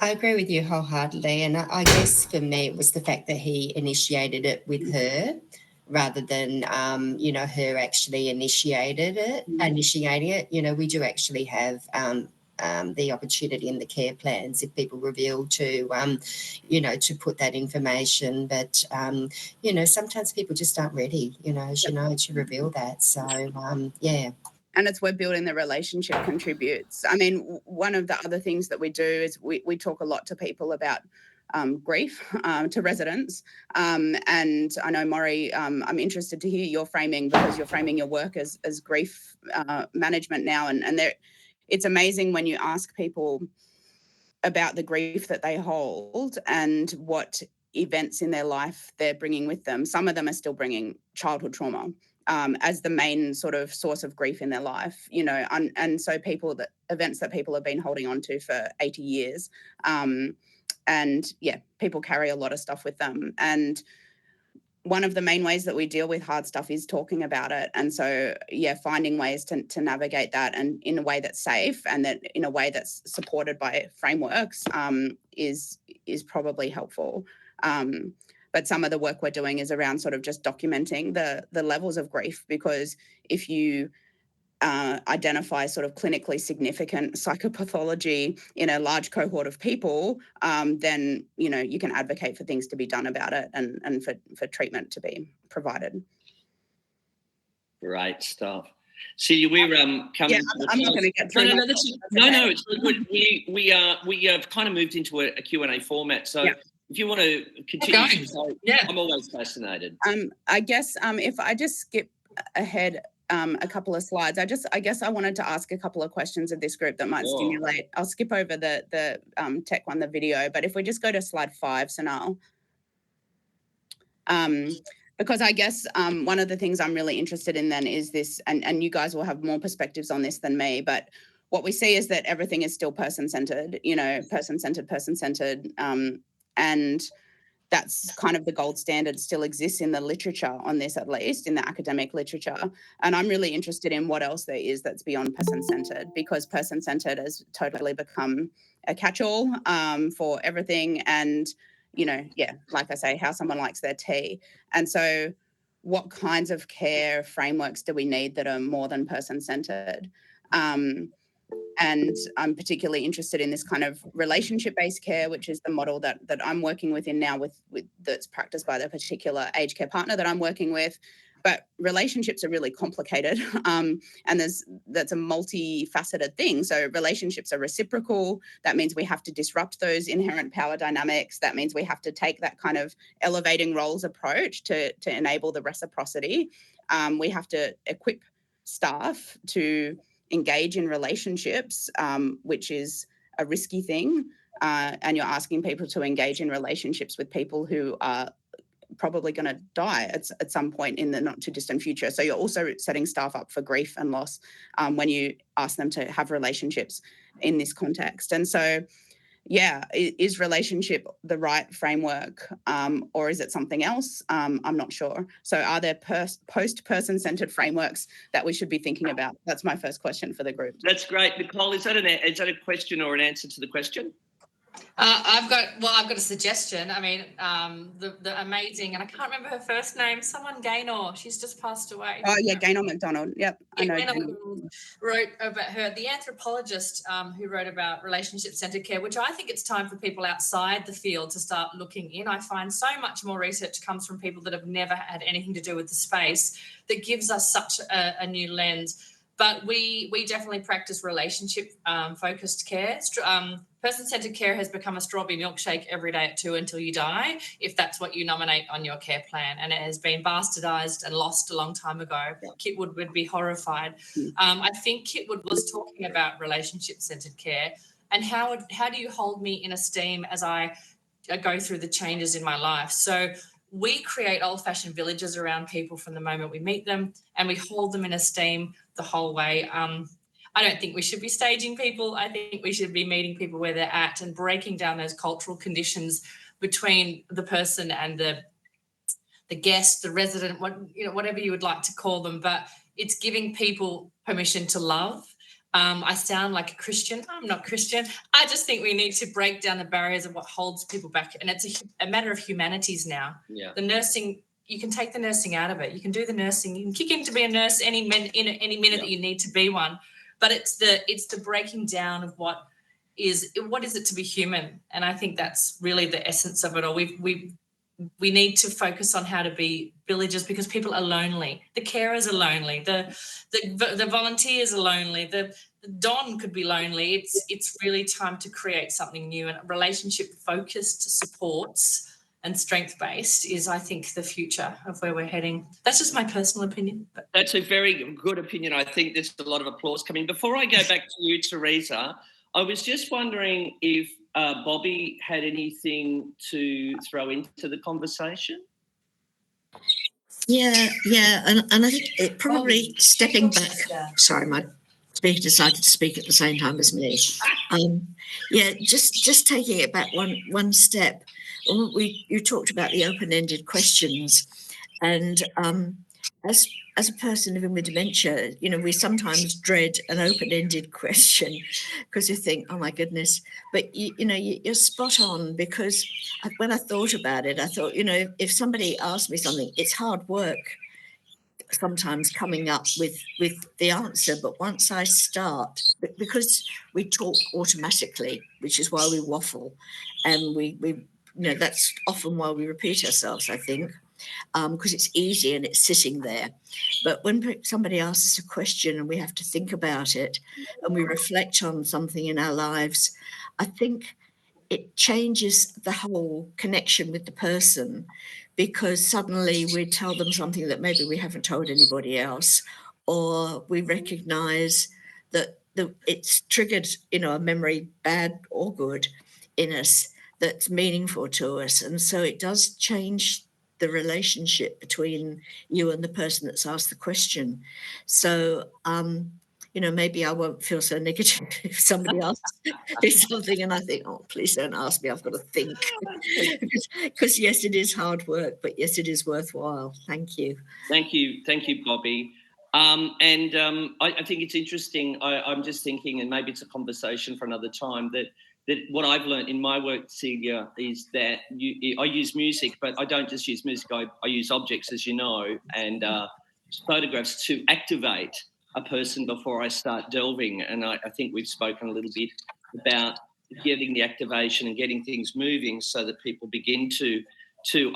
I agree with you wholeheartedly. And I guess for me, it was the fact that he initiated it with her rather than, you know, her actually initiating it. You know, we do actually have the opportunity in the care plans if people reveal to, you know, to put that information. But, you know, sometimes people just aren't ready, you know, as you know, to reveal that. So, and it's where building the relationship contributes. I mean, one of the other things that we do is we talk a lot to people about grief, to residents. And I know, Maury, I'm interested to hear your framing, because you're framing your work as grief management now. And it's amazing when you ask people about the grief that they hold and what events in their life they're bringing with them. Some of them are still bringing childhood trauma as the main sort of source of grief in their life, you know, and so events that people have been holding on to for 80 years. And people carry a lot of stuff with them. And one of the main ways that we deal with hard stuff is talking about it. And so, finding ways to navigate that, and in a way that's safe, and that in a way that's supported by frameworks is probably helpful. But some of the work we're doing is around sort of just documenting the levels of grief, because if you identify sort of clinically significant psychopathology in a large cohort of people, then, you know, you can advocate for things to be done about it, and for treatment to be provided. Great stuff. See, we're coming. I'm not going to get through. No, it's good. We have kind of moved into a Q&A format. So if you want to continue, I'm always fascinated. I guess if I just skip ahead a couple of slides, I guess I wanted to ask a couple of questions of this group that might stimulate. I'll skip over the tech one, the video, but if we just go to slide 5, Sanal. Because I guess one of the things I'm really interested in then is this, and you guys will have more perspectives on this than me, but what we see is that everything is still person-centered, you know, person-centered, and that's kind of the gold standard, still exists in the literature on this, at least in the academic literature. And I'm really interested in what else there is that's beyond person-centered, because person-centered has totally become a catch-all for everything. And, you know, like I say, how someone likes their tea. And so what kinds of care frameworks do we need that are more than person-centered? And I'm particularly interested in this kind of relationship-based care, which is the model that I'm working within now, with that's practiced by the particular aged care partner that I'm working with. But relationships are really complicated, and that's a multifaceted thing. So relationships are reciprocal. That means we have to disrupt those inherent power dynamics. That means we have to take that kind of elevating roles approach to enable the reciprocity. We have to equip staff to engage in relationships, which is a risky thing. And you're asking people to engage in relationships with people who are probably going to die at some point in the not too distant future. So you're also setting staff up for grief and loss when you ask them to have relationships in this context. And so, is relationship the right framework, or is it something else? I'm not sure. So are there post-person-centered frameworks that we should be thinking about? That's my first question for the group. That's great. Nicole, is that a question or an answer to the question? I've got a suggestion. I mean, the amazing, and I can't remember her first name. Someone Gaynor. She's just passed away. Oh yeah, Gaynor McDonald. Yep, I know. Gaynor McDonald wrote about her, the anthropologist who wrote about relationship-centered care, which I think it's time for people outside the field to start looking in. I find so much more research comes from people that have never had anything to do with the space that gives us such a new lens. But we definitely practice relationship focused care. Person-centered care has become a strawberry milkshake every day at 2 until you die, if that's what you nominate on your care plan. And it has been bastardized and lost a long time ago. Yeah. Kit would be horrified. I think Kit was talking about relationship-centered care and how do you hold me in esteem as I go through the changes in my life. So we create old-fashioned villages around people from the moment we meet them, and we hold them in esteem the whole way. I don't think we should be staging people. I think we should be meeting people where they're at and breaking down those cultural conditions between the person and the guest, the resident, whatever you would like to call them. But it's giving people permission to love. I sound like a Christian. I'm not Christian. I just think we need to break down the barriers of what holds people back. And it's a matter of humanities now. Yeah. The nursing, you can take the nursing out of it. You can do the nursing. You can kick in to be a nurse any minute that you need to be one. But it's the breaking down of what is it to be human. And I think that's really the essence of it all. We need to focus on how to be villagers, because people are lonely. The carers are lonely. The volunteers are lonely. The Don could be lonely. It's really time to create something new, and relationship-focused supports and strength-based is, I think, the future of where we're heading. That's just my personal opinion. That's a very good opinion. I think there's a lot of applause coming. Before I go back to you, Teresa, I was just wondering if Bobby had anything to throw into the conversation. Yeah, and I think it probably stepping back. Sorry, my speaker decided to speak at the same time as me. Just taking it back one step. You talked about the open-ended questions, and as a person living with dementia, we sometimes dread an open-ended question because you think, oh my goodness. But you're spot on, because when I thought about it, I thought, if somebody asked me something, it's hard work sometimes coming up with the answer. But once I start, because we talk automatically, which is why we waffle, and we that's often why we repeat ourselves, I think. Because it's easy and it's sitting there. But when somebody asks us a question and we have to think about it and we reflect on something in our lives, I think it changes the whole connection with the person, because suddenly we tell them something that maybe we haven't told anybody else, or we recognize that it's triggered, a memory, bad or good, in us that's meaningful to us. And so it does change the relationship between you and the person that's asked the question. So, maybe I won't feel so negative if somebody asks me something and I think, oh, please don't ask me, I've got to think. Because yes, it is hard work, but yes, it is worthwhile. Thank you. Thank you, Bobby. I think it's interesting. I'm just thinking, and maybe it's a conversation for another time, that what I've learned in my work, Celia, is that I use music, but I don't just use music. I use objects, as you know, and photographs to activate a person before I start delving. And I think we've spoken a little bit about getting the activation and getting things moving so that people begin to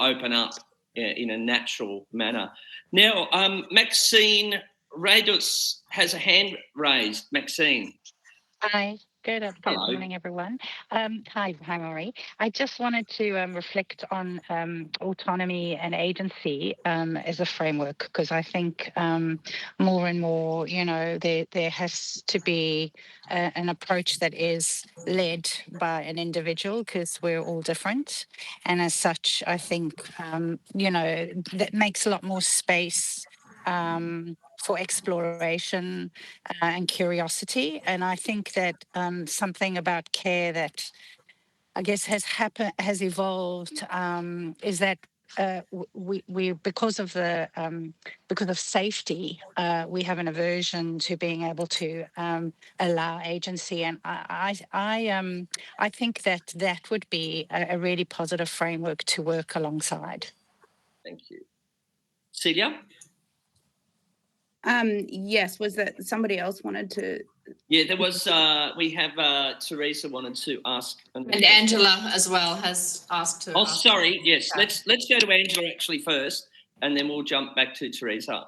open up in a natural manner. Now, Maxine Radus has a hand raised. Maxine. Hi. Good morning, everyone. Hi, Maury. I just wanted to reflect on autonomy and agency as a framework, because I think more and more, there has to be an approach that is led by an individual, because we're all different. And as such, I think, that makes a lot more space for exploration and curiosity. And I think that something about care that I guess has evolved is that we because of safety, we have an aversion to being able to allow agency, and I think that would be a really positive framework to work alongside. Thank you. Celia? Yes, was that somebody else wanted to? Yeah, there was, we have Teresa wanted to ask. And Angela as well has asked to. Oh, sorry, yes, let's go to Angela actually first, and then we'll jump back to Teresa.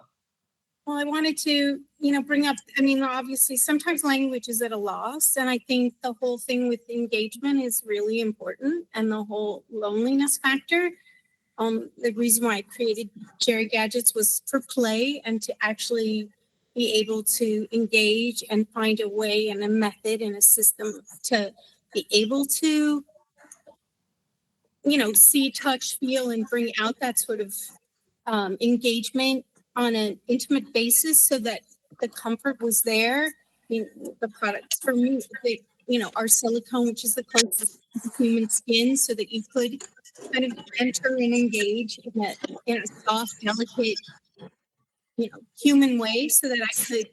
Well, I wanted to, bring up, obviously sometimes language is at a loss. And I think the whole thing with engagement is really important, and the whole loneliness factor. The reason why I created Jerry Gadgets was for play and to actually be able to engage and find a way and a method and a system to be able to, see, touch, feel, and bring out that sort of engagement on an intimate basis so that the comfort was there. The products for me, are silicone, which is the closest to human skin, so that you could kind of enter and engage in a soft, delicate, human way, so that I could,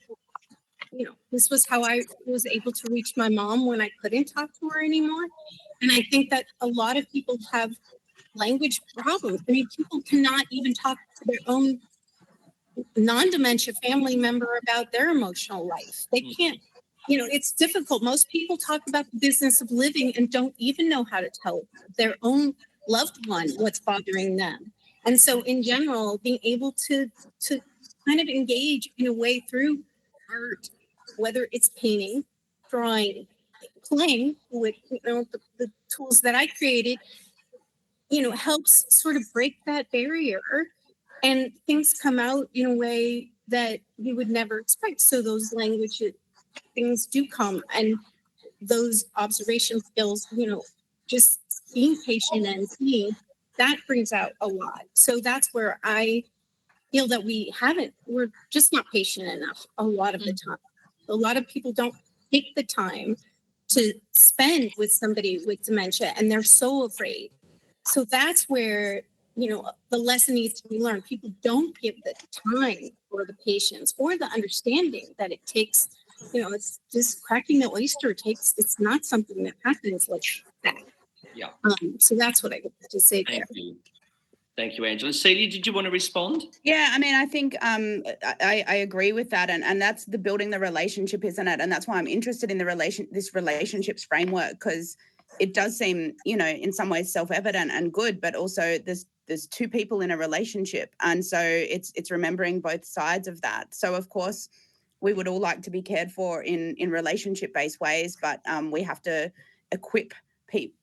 this was how I was able to reach my mom when I couldn't talk to her anymore. And I think that a lot of people have language problems. People cannot even talk to their own non-dementia family member about their emotional life. They can't, it's difficult. Most people talk about the business of living and don't even know how to tell their own loved one what's bothering them. And so in general, being able to kind of engage in a way through art, whether it's painting, drawing, playing with the tools that I created, helps sort of break that barrier, and things come out in a way that you would never expect. So those language things do come, and those observation skills, just being patient and seeing, that brings out a lot. So that's where I feel that we're just not patient enough a lot of the time. A lot of people don't take the time to spend with somebody with dementia, and they're so afraid. So that's where, the lesson needs to be learned. People don't give the time or the patience or the understanding that it takes. It's just cracking the oyster. It's not something that happens like that. Yeah. So that's what I would to say there. Thank you, Angela. Celia, did you want to respond? Yeah, I think I agree with that, and that's the building the relationship, isn't it? And that's why I'm interested in this relationships framework, because it does seem, in some ways self-evident and good, but also there's two people in a relationship, and so it's remembering both sides of that. So of course, we would all like to be cared for in relationship-based ways, but we have to equip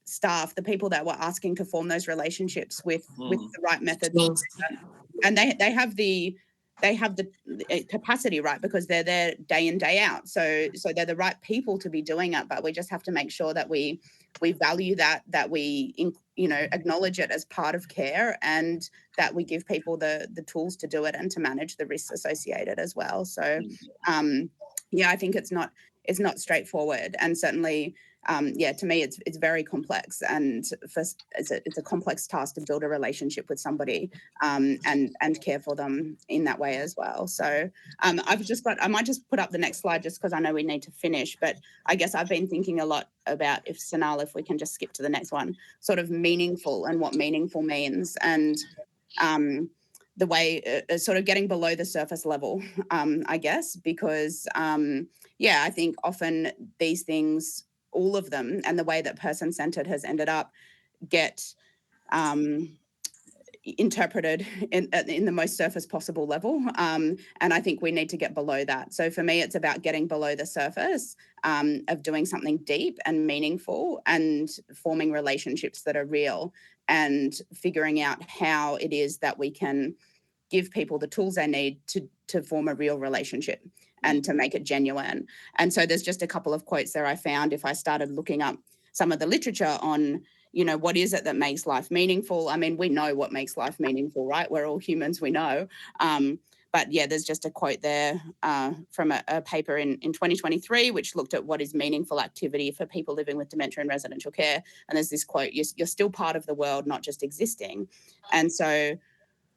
staff, the people that we're asking to form those relationships with the right methods, and they have the capacity, right? Because they're there day in, day out. So they're the right people to be doing it, but we just have to make sure that we value that we acknowledge it as part of care, and that we give people the tools to do it and to manage the risks associated as well. So I think it's not straightforward, and certainly to me it's very complex, and it's a complex task to build a relationship with somebody and care for them in that way as well. So I might just put up the next slide, just because I know we need to finish, but I guess I've been thinking a lot about, if we can just skip to the next one, sort of meaningful and what meaningful means, and the way sort of getting below the surface level, I guess, because I think often these things, all of them, and the way that person-centered has ended up, get interpreted in the most surface possible level, and I think we need to get below that. So for me, it's about getting below the surface of doing something deep and meaningful, and forming relationships that are real, and figuring out how it is that we can give people the tools they need to form a real relationship and to make it genuine. And so there's just a couple of quotes there I found if I started looking up some of the literature on, what is it that makes life meaningful? I mean, we know what makes life meaningful, right? We're all humans, we know. But yeah, there's just a quote there from a paper in 2023, which looked at what is meaningful activity for people living with dementia in residential care. And there's this quote, you're still part of the world, not just existing. And so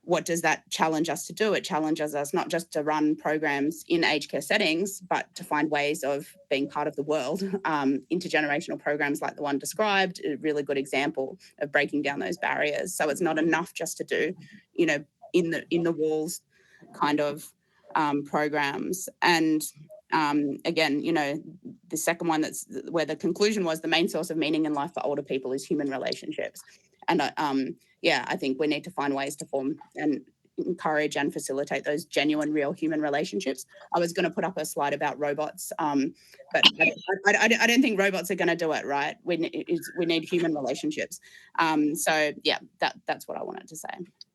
what does that challenge us to do? It challenges us not just to run programs in aged care settings, but to find ways of being part of the world. Intergenerational programs like the one described, a really good example of breaking down those barriers. So it's not enough just to do, you know, in the walls kind of programs. And again, you know, the second one, that's where the conclusion was the main source of meaning in life for older people is human relationships. And yeah, I think we need to find ways to form and encourage and facilitate those genuine, real human relationships. I was going to put up a slide about robots, but I don't think robots are going to do it, right? We need human relationships. So yeah, that's what I wanted to say.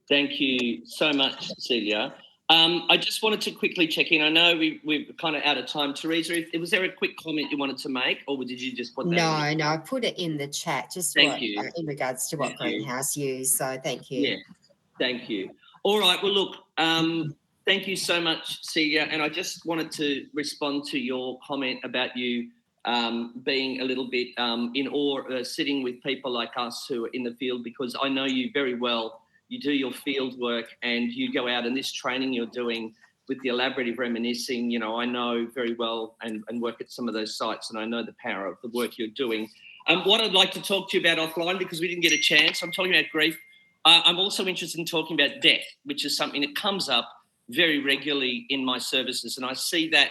Thank you so much, Celia. I just wanted to quickly check in. I know we're kind of out of time. Teresa, was there a quick comment you wanted to make, or did you just put that No, I put it in the chat, just Thank you. in regards to what Greenhouse used. So thank you. Yeah, thank you. All right. Well, look, thank you so much, Celia. And I just wanted to respond to your comment about you being a little bit in awe, sitting with people like us who are in the field, because I know you very well. You do your field work and you go out, and this training you're doing with the elaborative reminiscing, you know, I know very well and work at some of those sites, and I know the power of the work you're doing. What I'd like to talk to you about offline, because we didn't get a chance, I'm talking about grief. I'm also interested in talking about death, which is something that comes up very regularly in my services, and I see that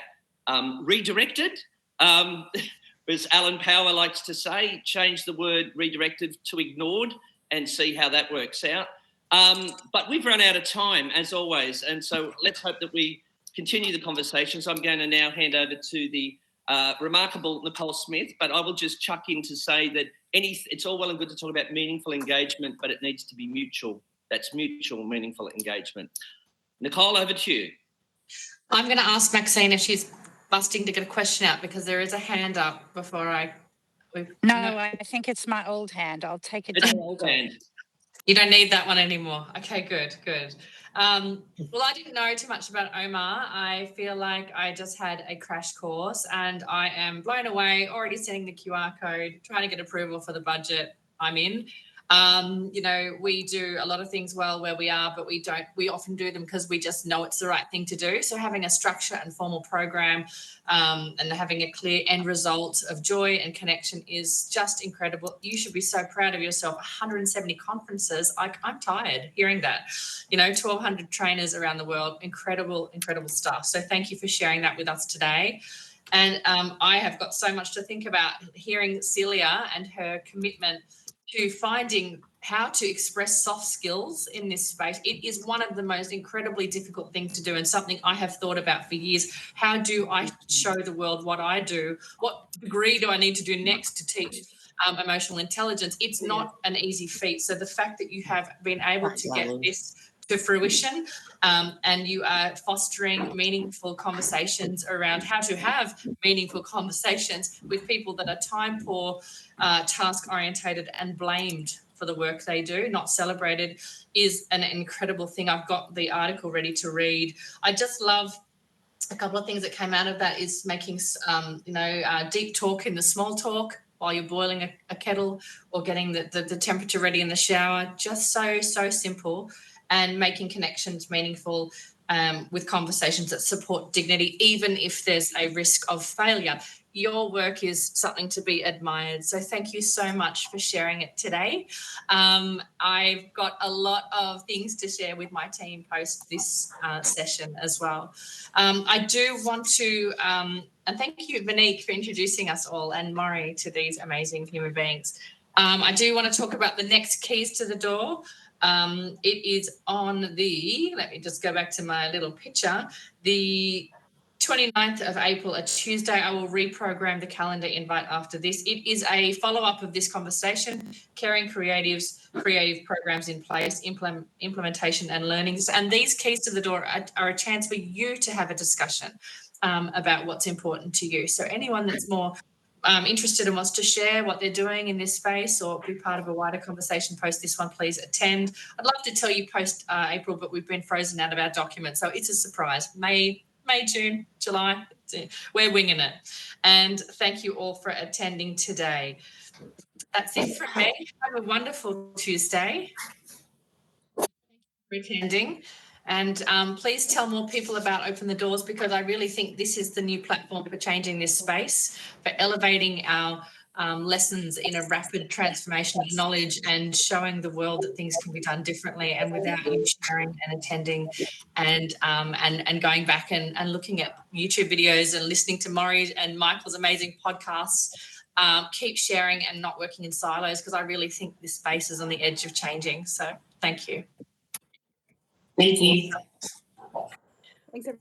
redirected, as Alan Power likes to say, change the word redirected to ignored and see how that works out. But we've run out of time, as always, and so let's hope that we continue the conversation. So I'm going to now hand over to the remarkable Nicole Smith, but I will just chuck in to say that it's all well and good to talk about meaningful engagement, but it needs to be mutual. That's mutual, meaningful engagement. Nicole, over to you. I'm going to ask Maxine if she's busting to get a question out, because there is a hand up before I... No, I think it's my old hand. I'll take it. It's your old hand. You don't need that one anymore. Okay, good. Well, I didn't know too much about Omar. I feel like I just had a crash course and I am blown away, already sending the QR code, trying to get approval for the budget I'm in. You know, we do a lot of things well where we are, but we often do them because we just know it's the right thing to do. So having a structure and formal program and having a clear end result of joy and connection is just incredible. You should be so proud of yourself. 170 conferences. I'm tired hearing that. You know, 1,200 trainers around the world. Incredible stuff. So thank you for sharing that with us today. And I have got so much to think about hearing Celia and her commitment to finding how to express soft skills in this space. It is one of the most incredibly difficult things to do, and something I have thought about for years. How do I show the world what I do? What degree do I need to do next to teach emotional intelligence? It's not an easy feat. So the fact that you have been able to get this to fruition and you are fostering meaningful conversations around how to have meaningful conversations with people that are time poor, task orientated and blamed for the work they do, not celebrated, is an incredible thing. I've got the article ready to read. I just love a couple of things that came out of that is making, deep talk in the small talk while you're boiling a kettle, or getting the temperature ready in the shower. Just so simple. And making connections meaningful with conversations that support dignity, even if there's a risk of failure. Your work is something to be admired. So thank you so much for sharing it today. I've got a lot of things to share with my team post this session as well. I do want to, and thank you, Monique, for introducing us all, and Maury, to these amazing human beings. I do want to talk about the next keys to the door. It is on let me just go back to my little picture, the 29th of April, a Tuesday. I will reprogram the calendar invite after this. It is a follow-up of this conversation, caring creative programs in place, implementation and learnings. And these keys to the door are a chance for you to have a discussion about what's important to you. So anyone that's more interested and wants to share what they're doing in this space or be part of a wider conversation post this one, please attend. I'd love to tell you post April, but we've been frozen out of our documents, so it's a surprise. May, June, July, we're winging it. And thank you all for attending today. That's it from me. Have a wonderful Tuesday. Thank you for attending. And please tell more people about Open the Doors, because I really think this is the new platform for changing this space, for elevating our lessons in a rapid transformation of knowledge and showing the world that things can be done differently, and without you sharing and attending and going back and looking at YouTube videos and listening to Maury and Michael's amazing podcasts. Keep sharing and not working in silos, because I really think this space is on the edge of changing. So thank you. Thank you. Thanks, everyone.